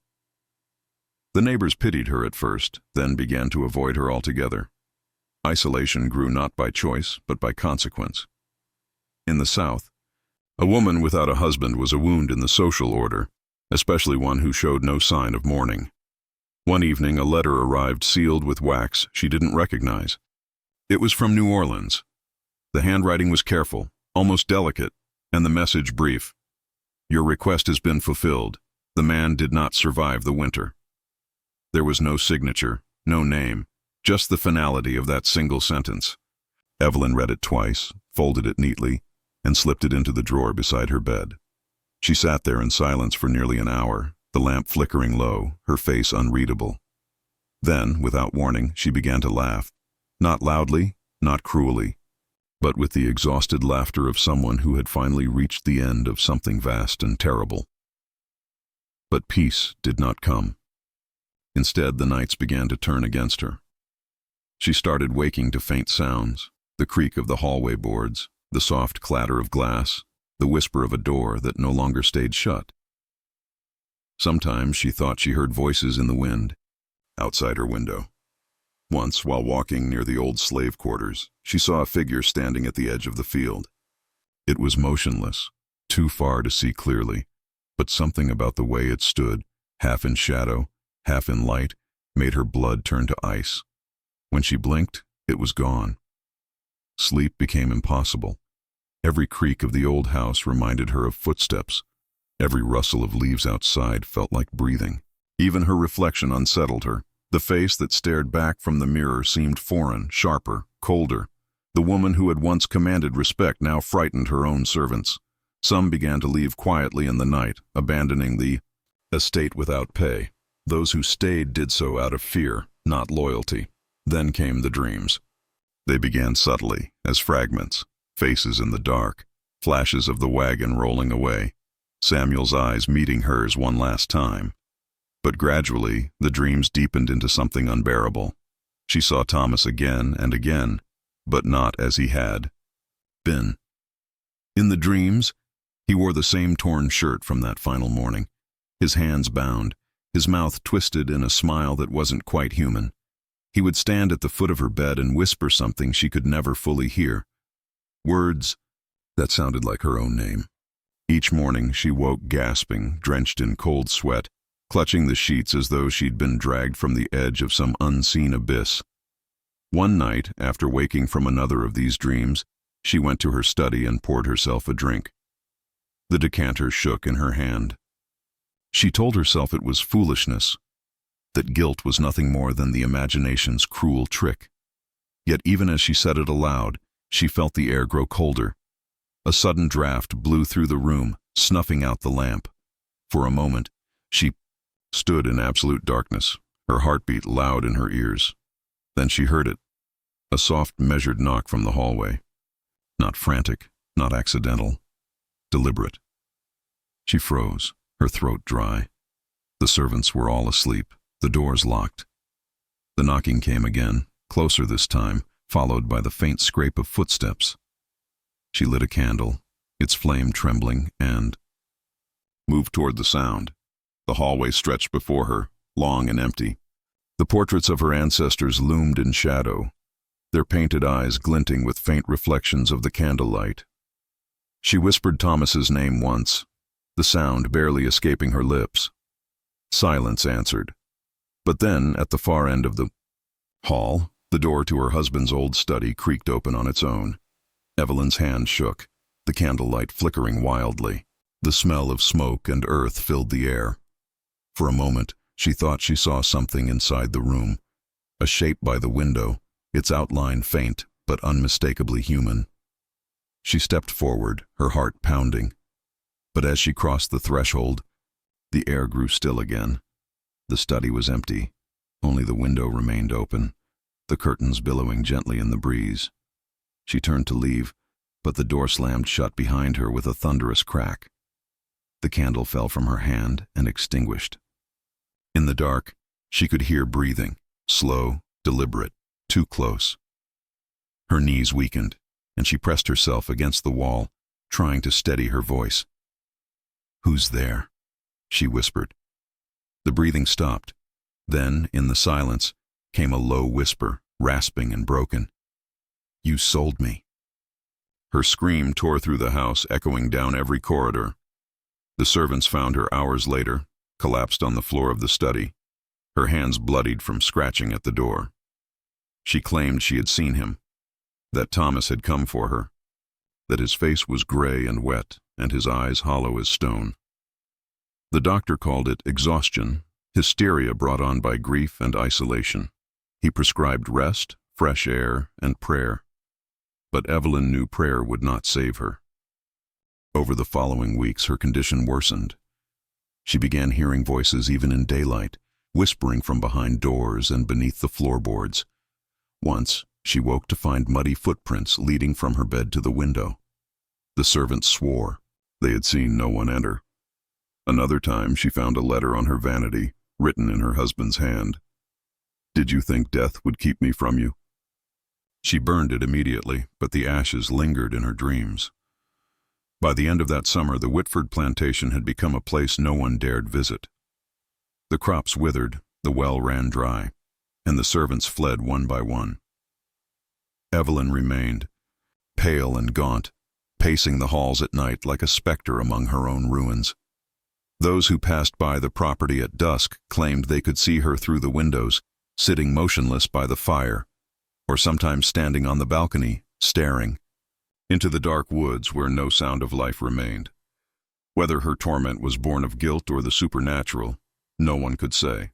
The neighbors pitied her at first, then began to avoid her altogether. Isolation grew not by choice, but by consequence. In the South, a woman without a husband was a wound in the social order, especially one who showed no sign of mourning. One evening, a letter arrived sealed with wax she didn't recognize. It was from New Orleans. The handwriting was careful, almost delicate, and the message brief. Your request has been fulfilled. The man did not survive the winter. There was no signature, no name, just the finality of that single sentence. Evelyn read it twice, folded it neatly, and slipped it into the drawer beside her bed. She sat there in silence for nearly an hour, the lamp flickering low, her face unreadable. Then, without warning, she began to laugh. Not loudly, not cruelly, but with the exhausted laughter of someone who had finally reached the end of something vast and terrible. But peace did not come. Instead, the nights began to turn against her. She started waking to faint sounds, the creak of the hallway boards, the soft clatter of glass, the whisper of a door that no longer stayed shut. Sometimes she thought she heard voices in the wind, outside her window. Once, while walking near the old slave quarters, she saw a figure standing at the edge of the field. It was motionless, too far to see clearly, but something about the way it stood, half in shadow, half in light, made her blood turn to ice. When she blinked, it was gone. Sleep became impossible. Every creak of the old house reminded her of footsteps. Every rustle of leaves outside felt like breathing. Even her reflection unsettled her. The face that stared back from the mirror seemed foreign, sharper, colder. The woman who had once commanded respect now frightened her own servants. Some began to leave quietly in the night, abandoning the estate without pay. Those who stayed did so out of fear, not loyalty. Then came the dreams. They began subtly, as fragments, faces in the dark, flashes of the wagon rolling away, Samuel's eyes meeting hers one last time. But gradually, the dreams deepened into something unbearable. She saw Thomas again and again, but not as he had been. In the dreams, he wore the same torn shirt from that final morning, his hands bound, his mouth twisted in a smile that wasn't quite human. He would stand at the foot of her bed and whisper something she could never fully hear. Words that sounded like her own name. Each morning she woke gasping, drenched in cold sweat, clutching the sheets as though she'd been dragged from the edge of some unseen abyss. One night, after waking from another of these dreams, she went to her study and poured herself a drink. The decanter shook in her hand. She told herself it was foolishness, that guilt was nothing more than the imagination's cruel trick. Yet even as she said it aloud, she felt the air grow colder. A sudden draft blew through the room, snuffing out the lamp. For a moment, she stood in absolute darkness, her heartbeat loud in her ears. Then she heard it. A soft, measured knock from the hallway. Not frantic, not accidental. Deliberate. She froze, her throat dry. The servants were all asleep, the doors locked. The knocking came again, closer this time, followed by the faint scrape of footsteps. She lit a candle, its flame trembling, and moved toward the sound. The hallway stretched before her, long and empty. The portraits of her ancestors loomed in shadow, their painted eyes glinting with faint reflections of the candlelight. She whispered Thomas's name once, the sound barely escaping her lips. Silence answered. But then, at the far end of the hall, the door to her husband's old study creaked open on its own. Evelyn's hand shook, the candlelight flickering wildly. The smell of smoke and earth filled the air. For a moment, she thought she saw something inside the room, a shape by the window, its outline faint but unmistakably human. She stepped forward, her heart pounding. But as she crossed the threshold, the air grew still again. The study was empty. Only the window remained open, the curtains billowing gently in the breeze. She turned to leave, but the door slammed shut behind her with a thunderous crack. The candle fell from her hand and extinguished. In the dark, she could hear breathing, slow, deliberate, too close. Her knees weakened, and she pressed herself against the wall, trying to steady her voice. "Who's there?" she whispered. The breathing stopped. Then, in the silence, came a low whisper, rasping and broken. "You sold me." Her scream tore through the house, echoing down every corridor. The servants found her hours later, collapsed on the floor of the study, her hands bloodied from scratching at the door. She claimed she had seen him, that Thomas had come for her, that his face was gray and wet and his eyes hollow as stone. The doctor called it exhaustion, hysteria brought on by grief and isolation. He prescribed rest, fresh air, and prayer. But Evelyn knew prayer would not save her. Over the following weeks, her condition worsened. She began hearing voices even in daylight, whispering from behind doors and beneath the floorboards. Once, she woke to find muddy footprints leading from her bed to the window. The servants swore. They had seen no one enter. Another time, she found a letter on her vanity, written in her husband's hand. "Did you think death would keep me from you?" She burned it immediately, but the ashes lingered in her dreams. By the end of that summer, the Whitford plantation had become a place no one dared visit. The crops withered, the well ran dry, and the servants fled one by one. Evelyn remained, pale and gaunt, pacing the halls at night like a specter among her own ruins. Those who passed by the property at dusk claimed they could see her through the windows, sitting motionless by the fire, or sometimes standing on the balcony, staring into the dark woods where no sound of life remained. Whether her torment was born of guilt or the supernatural, no one could say.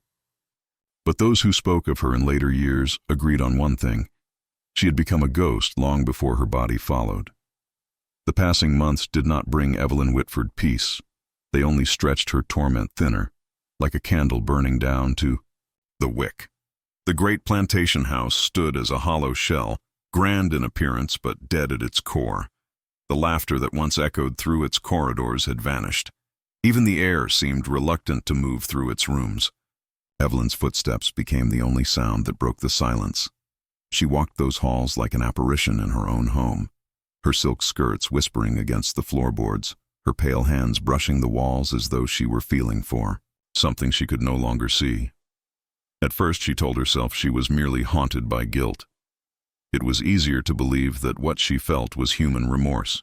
But those who spoke of her in later years agreed on one thing: she had become a ghost long before her body followed. The passing months did not bring Evelyn Whitford peace. They only stretched her torment thinner, like a candle burning down to the wick. The great plantation house stood as a hollow shell, grand in appearance but dead at its core. The laughter that once echoed through its corridors had vanished. Even the air seemed reluctant to move through its rooms. Evelyn's footsteps became the only sound that broke the silence. She walked those halls like an apparition in her own home, her silk skirts whispering against the floorboards, her pale hands brushing the walls as though she were feeling for something she could no longer see. At first she told herself she was merely haunted by guilt. It was easier to believe that what she felt was human remorse,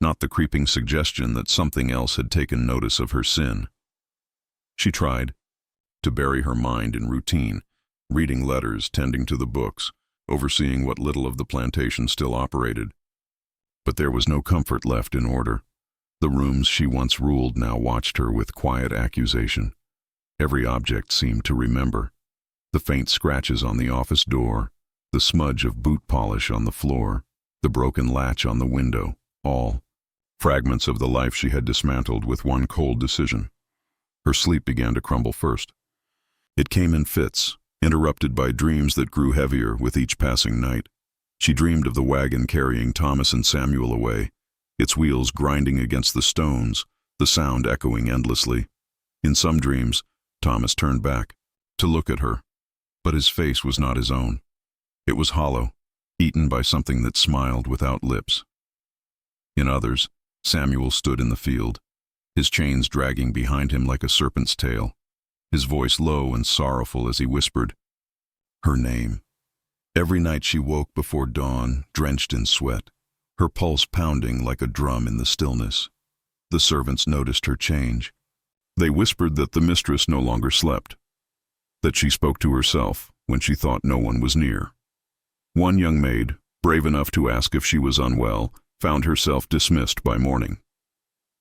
not the creeping suggestion that something else had taken notice of her sin. She tried to bury her mind in routine, reading letters, tending to the books, overseeing what little of the plantation still operated. But there was no comfort left in order. The rooms she once ruled now watched her with quiet accusation. Every object seemed to remember. The faint scratches on the office door, the smudge of boot polish on the floor, the broken latch on the window, all fragments of the life she had dismantled with one cold decision. Her sleep began to crumble first. It came in fits, interrupted by dreams that grew heavier with each passing night. She dreamed of the wagon carrying Thomas and Samuel away, its wheels grinding against the stones, the sound echoing endlessly. In some dreams, Thomas turned back to look at her, but his face was not his own. It was hollow, eaten by something that smiled without lips. In others, Samuel stood in the field, his chains dragging behind him like a serpent's tail, his voice low and sorrowful as he whispered her name. Every night she woke before dawn, drenched in sweat, her pulse pounding like a drum in the stillness. The servants noticed her change. They whispered that the mistress no longer slept, that she spoke to herself when she thought no one was near. One young maid, brave enough to ask if she was unwell, found herself dismissed by morning.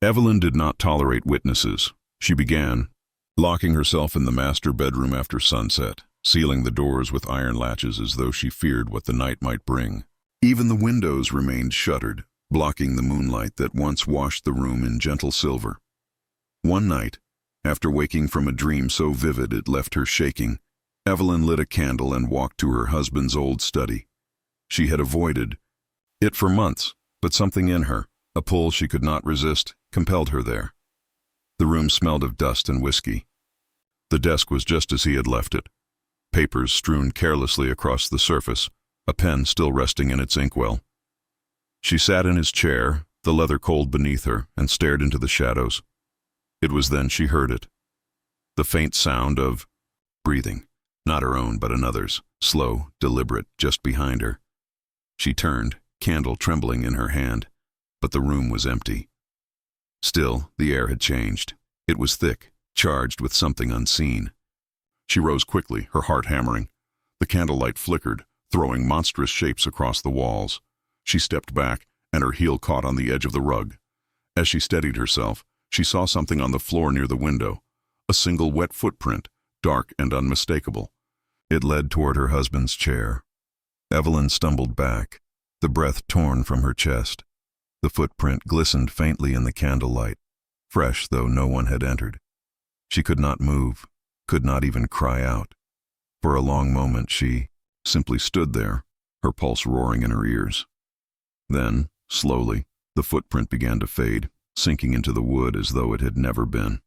Evelyn did not tolerate witnesses. She began, locking herself in the master bedroom after sunset, sealing the doors with iron latches as though she feared what the night might bring. Even the windows remained shuttered, blocking the moonlight that once washed the room in gentle silver. One night, after waking from a dream so vivid it left her shaking, Evelyn lit a candle and walked to her husband's old study. She had avoided it for months, but something in her, a pull she could not resist, compelled her there. The room smelled of dust and whiskey. The desk was just as he had left it, papers strewn carelessly across the surface, a pen still resting in its inkwell. She sat in his chair, the leather cold beneath her, and stared into the shadows. It was then she heard it. The faint sound of breathing, not her own but another's, slow, deliberate, just behind her. She turned, candle trembling in her hand, but the room was empty. Still, the air had changed. It was thick, charged with something unseen. She rose quickly, her heart hammering. The candlelight flickered, throwing monstrous shapes across the walls. She stepped back, and her heel caught on the edge of the rug. As she steadied herself, she saw something on the floor near the window, a single wet footprint, dark and unmistakable. It led toward her husband's chair. Evelyn stumbled back, the breath torn from her chest. The footprint glistened faintly in the candlelight, fresh though no one had entered. She could not move, could not even cry out. For a long moment she simply stood there, her pulse roaring in her ears. Then, slowly, the footprint began to fade, sinking into the wood as though it had never been.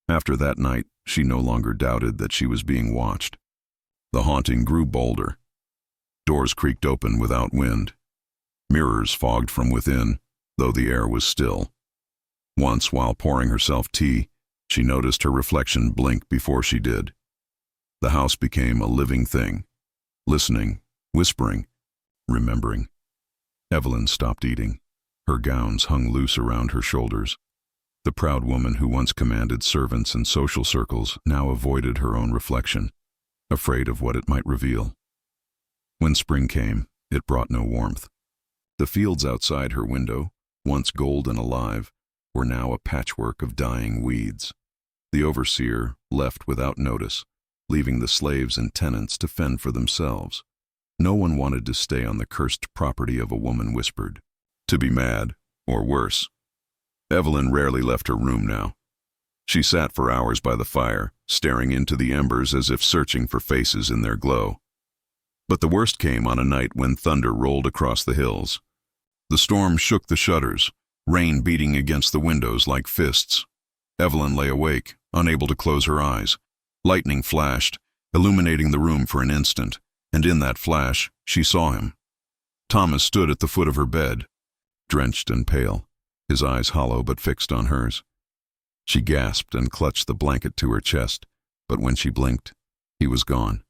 After that night, she no longer doubted that she was being watched. The haunting grew bolder. Doors creaked open without wind. Mirrors fogged from within, though the air was still. Once, while pouring herself tea, she noticed her reflection blink before she did. The house became a living thing, listening, whispering, remembering. Evelyn stopped eating. Her gowns hung loose around her shoulders. The proud woman who once commanded servants and social circles now avoided her own reflection, afraid of what it might reveal. When spring came, it brought no warmth. The fields outside her window, once gold and alive, were now a patchwork of dying weeds. The overseer left without notice, leaving the slaves and tenants to fend for themselves. No one wanted to stay on the cursed property of a woman whispered, to be mad, or worse. Evelyn rarely left her room now. She sat for hours by the fire, staring into the embers as if searching for faces in their glow. But the worst came on a night when thunder rolled across the hills. The storm shook the shutters, rain beating against the windows like fists. Evelyn lay awake, unable to close her eyes. Lightning flashed, illuminating the room for an instant, and in that flash, she saw him. Thomas stood at the foot of her bed, drenched and pale, his eyes hollow but fixed on hers. She gasped and clutched the blanket to her chest, but when she blinked, he was gone.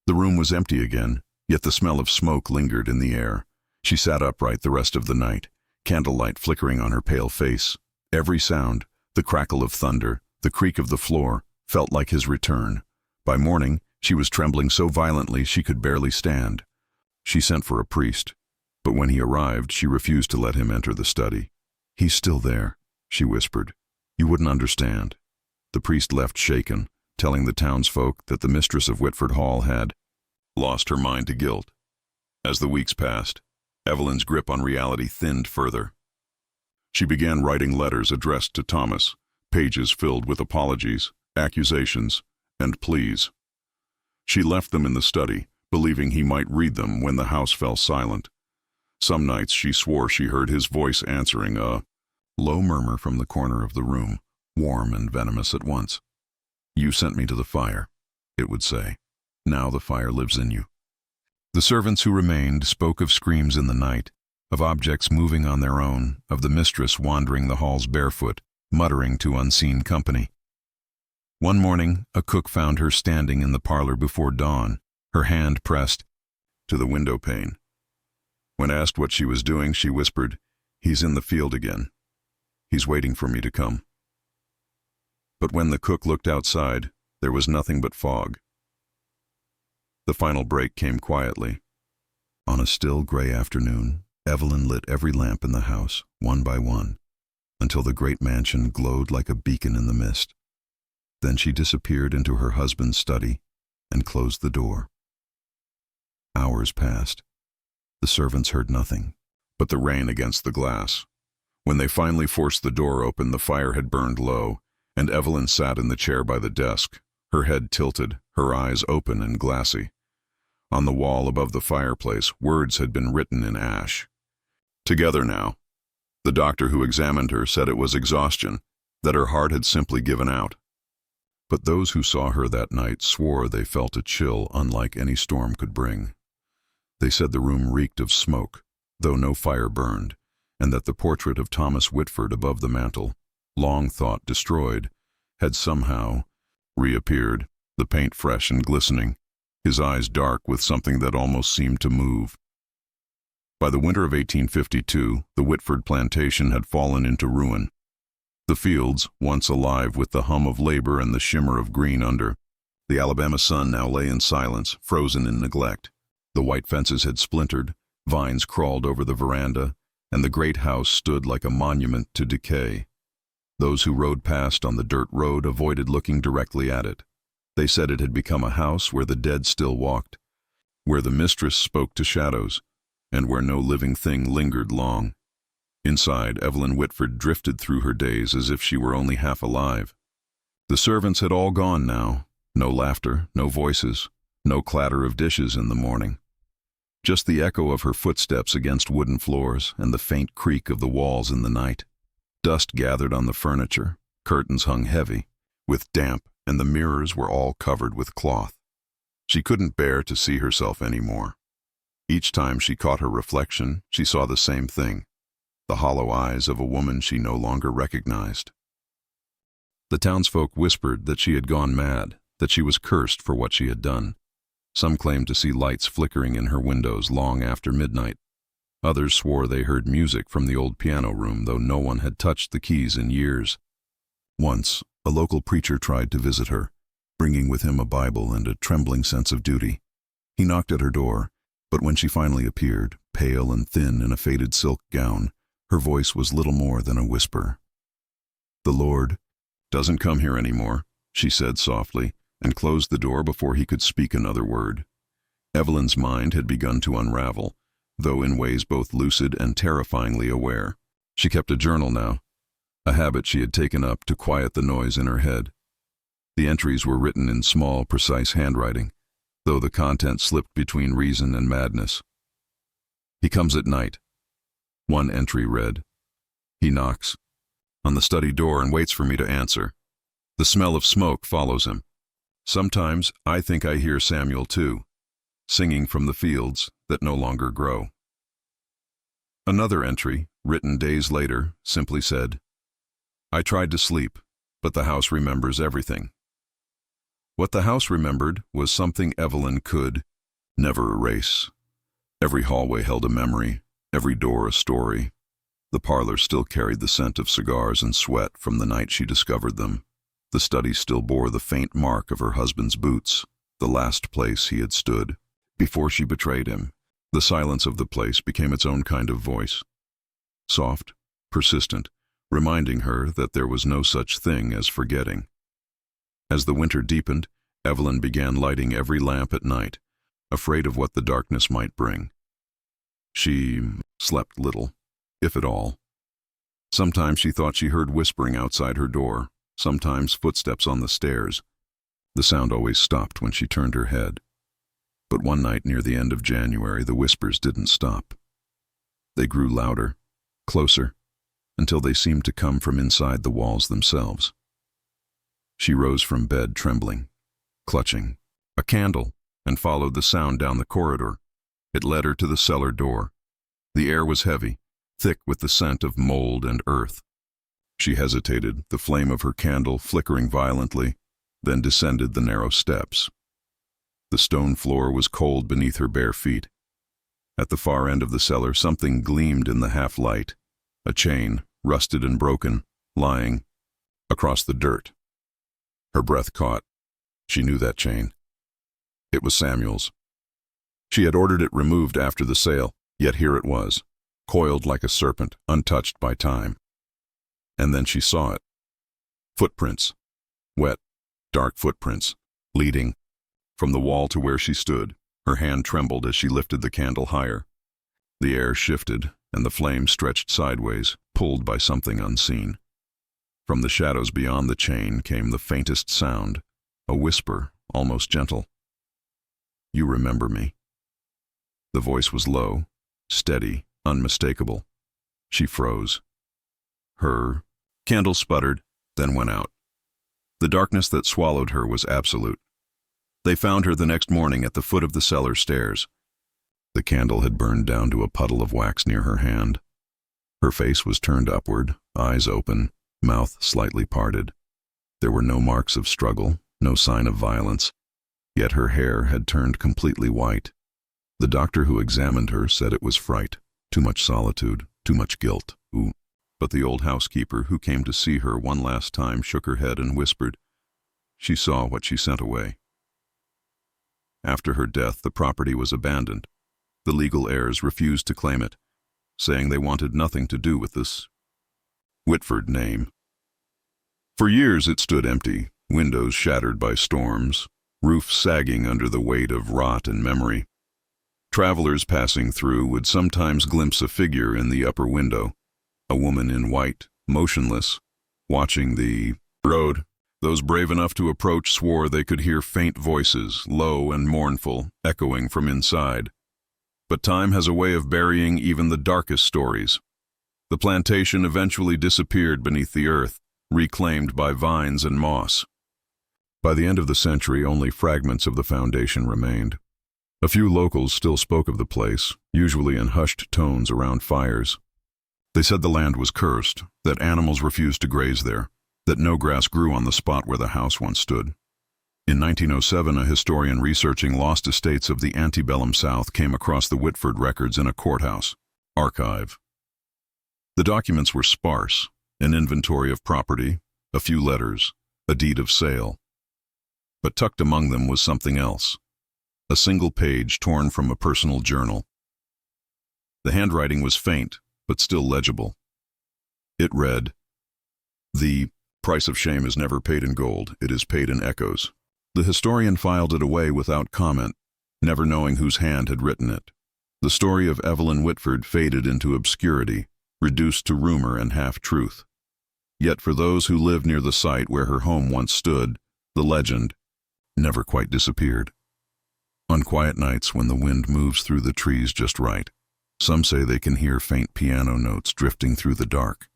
The room was empty again, yet the smell of smoke lingered in the air. She sat upright the rest of the night, candlelight flickering on her pale face. Every sound, the crackle of thunder, the creak of the floor, felt like his return. By morning, she was trembling so violently she could barely stand. She sent for a priest, but when he arrived, she refused to let him enter the study. "He's still there," she whispered. "You wouldn't understand." The priest left shaken, telling the townsfolk that the mistress of Whitford Hall had lost her mind to guilt. As the weeks passed, Evelyn's grip on reality thinned further. She began writing letters addressed to Thomas, pages filled with apologies, accusations, and pleas. She left them in the study, believing he might read them when the house fell silent. Some nights she swore she heard his voice answering a low murmur from the corner of the room, warm and venomous at once. "You sent me to the fire," it would say. "Now the fire lives in you." The servants who remained spoke of screams in the night, of objects moving on their own, of the mistress wandering the halls barefoot, muttering to unseen company. One morning, a cook found her standing in the parlor before dawn, her hand pressed to the window pane. When asked what she was doing, she whispered, "He's in the field again. He's waiting for me to come." But when the cook looked outside, there was nothing but fog. The final break came quietly. On a still gray afternoon, Evelyn lit every lamp in the house, one by one, until the great mansion glowed like a beacon in the mist. Then she disappeared into her husband's study and closed the door. Hours passed. The servants heard nothing but the rain against the glass. When they finally forced the door open, the fire had burned low, and Evelyn sat in the chair by the desk, her head tilted, her eyes open and glassy. On the wall above the fireplace, words had been written in ash. "Together now." The doctor who examined her said it was exhaustion, that her heart had simply given out. But those who saw her that night swore they felt a chill unlike any storm could bring. They said the room reeked of smoke, though no fire burned, and that the portrait of Thomas Whitford above the mantel, long thought destroyed, had somehow reappeared, the paint fresh and glistening, his eyes dark with something that almost seemed to move. By the winter of 1852, the Whitford plantation had fallen into ruin. The fields, once alive with the hum of labor and the shimmer of green under the Alabama sun, now lay in silence, frozen in neglect. The white fences had splintered, vines crawled over the veranda, and the great house stood like a monument to decay. Those who rode past on the dirt road avoided looking directly at it. They said it had become a house where the dead still walked, where the mistress spoke to shadows, and where no living thing lingered long. Inside, Evelyn Whitford drifted through her days as if she were only half alive. The servants had all gone now. No laughter, no voices, no clatter of dishes in the morning. Just the echo of her footsteps against wooden floors and the faint creak of the walls in the night. Dust gathered on the furniture, curtains hung heavy with damp, and the mirrors were all covered with cloth. She couldn't bear to see herself anymore. Each time she caught her reflection, she saw the same thing, the hollow eyes of a woman she no longer recognized. The townsfolk whispered that she had gone mad, that she was cursed for what she had done. Some claimed to see lights flickering in her windows long after midnight. Others swore they heard music from the old piano room, though no one had touched the keys in years. Once, a local preacher tried to visit her, bringing with him a Bible and a trembling sense of duty. He knocked at her door, but when she finally appeared, pale and thin in a faded silk gown, her voice was little more than a whisper. "The Lord doesn't come here anymore," she said softly, and closed the door before he could speak another word. Evelyn's mind had begun to unravel, though in ways both lucid and terrifyingly aware. She kept a journal now, a habit she had taken up to quiet the noise in her head. The entries were written in small, precise handwriting, though the content slipped between reason and madness. "He comes at night." One entry read, "He knocks on the study door and waits for me to answer. The smell of smoke follows him. Sometimes I think I hear Samuel too, singing from the fields that no longer grow." Another entry, written days later, simply said, "I tried to sleep, but the house remembers everything." What the house remembered was something Evelyn could never erase. Every hallway held a memory, every door a story. The parlor still carried the scent of cigars and sweat from the night she discovered them. The study still bore the faint mark of her husband's boots, the last place he had stood before she betrayed him. The silence of the place became its own kind of voice, soft, persistent, reminding her that there was no such thing as forgetting. As the winter deepened, Evelyn began lighting every lamp at night, afraid of what the darkness might bring. She slept little, if at all. Sometimes she thought she heard whispering outside her door, sometimes footsteps on the stairs. The sound always stopped when she turned her head. But one night near the end of January, the whispers didn't stop. They grew louder, closer, until they seemed to come from inside the walls themselves. She rose from bed trembling, clutching a candle, and followed the sound down the corridor. It led her to the cellar door. The air was heavy, thick with the scent of mold and earth. She hesitated, the flame of her candle flickering violently, then descended the narrow steps. The stone floor was cold beneath her bare feet. At the far end of the cellar, something gleamed in the half-light, a chain, rusted and broken, lying across the dirt. Her breath caught. She knew that chain. It was Samuel's. She had ordered it removed after the sale, yet here it was, coiled like a serpent, untouched by time. And then she saw it. Footprints. Wet, dark footprints, leading from the wall to where she stood. Her hand trembled as she lifted the candle higher. The air shifted, and the flame stretched sideways, pulled by something unseen. From the shadows beyond the chain came the faintest sound, a whisper, almost gentle. "You remember me." The voice was low, steady, unmistakable. She froze. Her candle sputtered, then went out. The darkness that swallowed her was absolute. They found her the next morning at the foot of the cellar stairs. The candle had burned down to a puddle of wax near her hand. Her face was turned upward, eyes open, mouth slightly parted. There were no marks of struggle, no sign of violence, yet her hair had turned completely white. The doctor who examined her said it was fright, too much solitude, too much guilt. But the old housekeeper who came to see her one last time shook her head and whispered, "She saw what she sent away." After her death, the property was abandoned. The legal heirs refused to claim it, saying they wanted nothing to do with this Whitford name. For years it stood empty, windows shattered by storms, roof sagging under the weight of rot and memory. Travelers passing through would sometimes glimpse a figure in the upper window, a woman in white, motionless, watching the road. Those brave enough to approach swore they could hear faint voices, low and mournful, echoing from inside. But time has a way of burying even the darkest stories. The plantation eventually disappeared beneath the earth, reclaimed by vines and moss. By the end of the century, only fragments of the foundation remained. A few locals still spoke of the place, usually in hushed tones around fires. They said the land was cursed, that animals refused to graze there, that no grass grew on the spot where the house once stood. In 1907, a historian researching lost estates of the antebellum South came across the Whitford records in a courthouse archive. The documents were sparse, an inventory of property, a few letters, a deed of sale. But tucked among them was something else, a single page torn from a personal journal. The handwriting was faint, but still legible. It read, "The price of shame is never paid in gold, it is paid in echoes." The historian filed it away without comment, never knowing whose hand had written it. The story of Evelyn Whitford faded into obscurity, reduced to rumor and half-truth. Yet for those who lived near the site where her home once stood, the legend never quite disappeared. On quiet nights when the wind moves through the trees just right, some say they can hear faint piano notes drifting through the dark.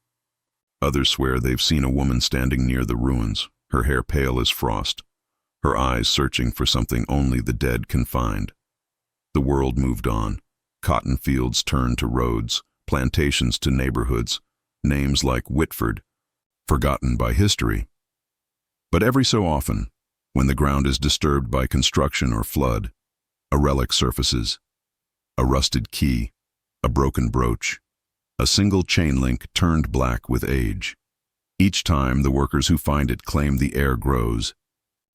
Others swear they've seen a woman standing near the ruins, her hair pale as frost, her eyes searching for something only the dead can find. The world moved on. Cotton fields turned to roads, plantations to neighborhoods, names like Whitford, forgotten by history. But every so often, when the ground is disturbed by construction or flood, a relic surfaces, a rusted key, a broken brooch, a single chain link turned black with age. Each time, the workers who find it claim the air grows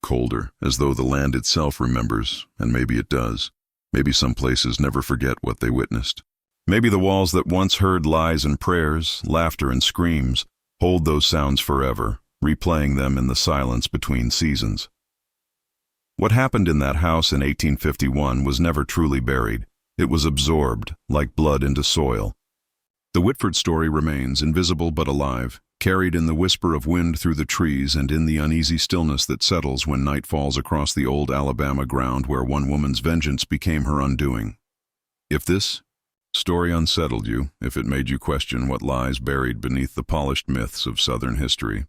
colder, as though the land itself remembers, and maybe it does. Maybe some places never forget what they witnessed. Maybe the walls that once heard lies and prayers, laughter and screams, hold those sounds forever, replaying them in the silence between seasons. What happened in that house in 1851 was never truly buried. It was absorbed, like blood into soil. The Whitford story remains invisible but alive, carried in the whisper of wind through the trees and in the uneasy stillness that settles when night falls across the old Alabama ground where one woman's vengeance became her undoing. If this story unsettled you, if it made you question what lies buried beneath the polished myths of Southern history,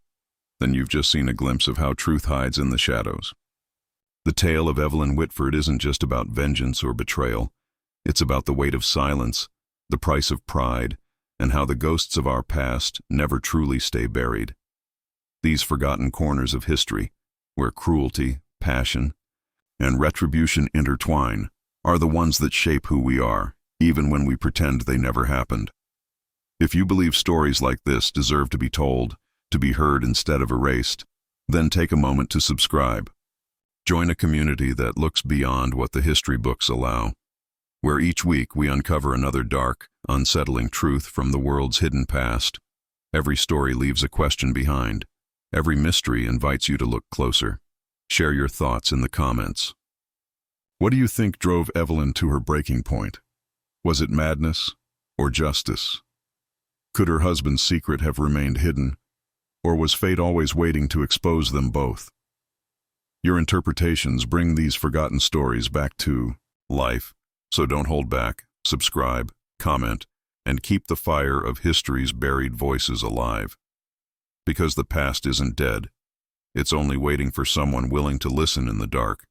then you've just seen a glimpse of how truth hides in the shadows. The tale of Evelyn Whitford isn't just about vengeance or betrayal. It's about the weight of silence, the price of pride, and how the ghosts of our past never truly stay buried. These forgotten corners of history, where cruelty, passion, and retribution intertwine, are the ones that shape who we are, even when we pretend they never happened. If you believe stories like this deserve to be told, to be heard instead of erased, then take a moment to subscribe. Join a community that looks beyond what the history books allow, where each week we uncover another dark, unsettling truth from the world's hidden past. Every story leaves a question behind. Every mystery invites you to look closer. Share your thoughts in the comments. What do you think drove Evelyn to her breaking point? Was it madness or justice? Could her husband's secret have remained hidden, or was fate always waiting to expose them both? Your interpretations bring these forgotten stories back to life, so don't hold back, subscribe, comment, and keep the fire of history's buried voices alive. Because the past isn't dead, it's only waiting for someone willing to listen in the dark.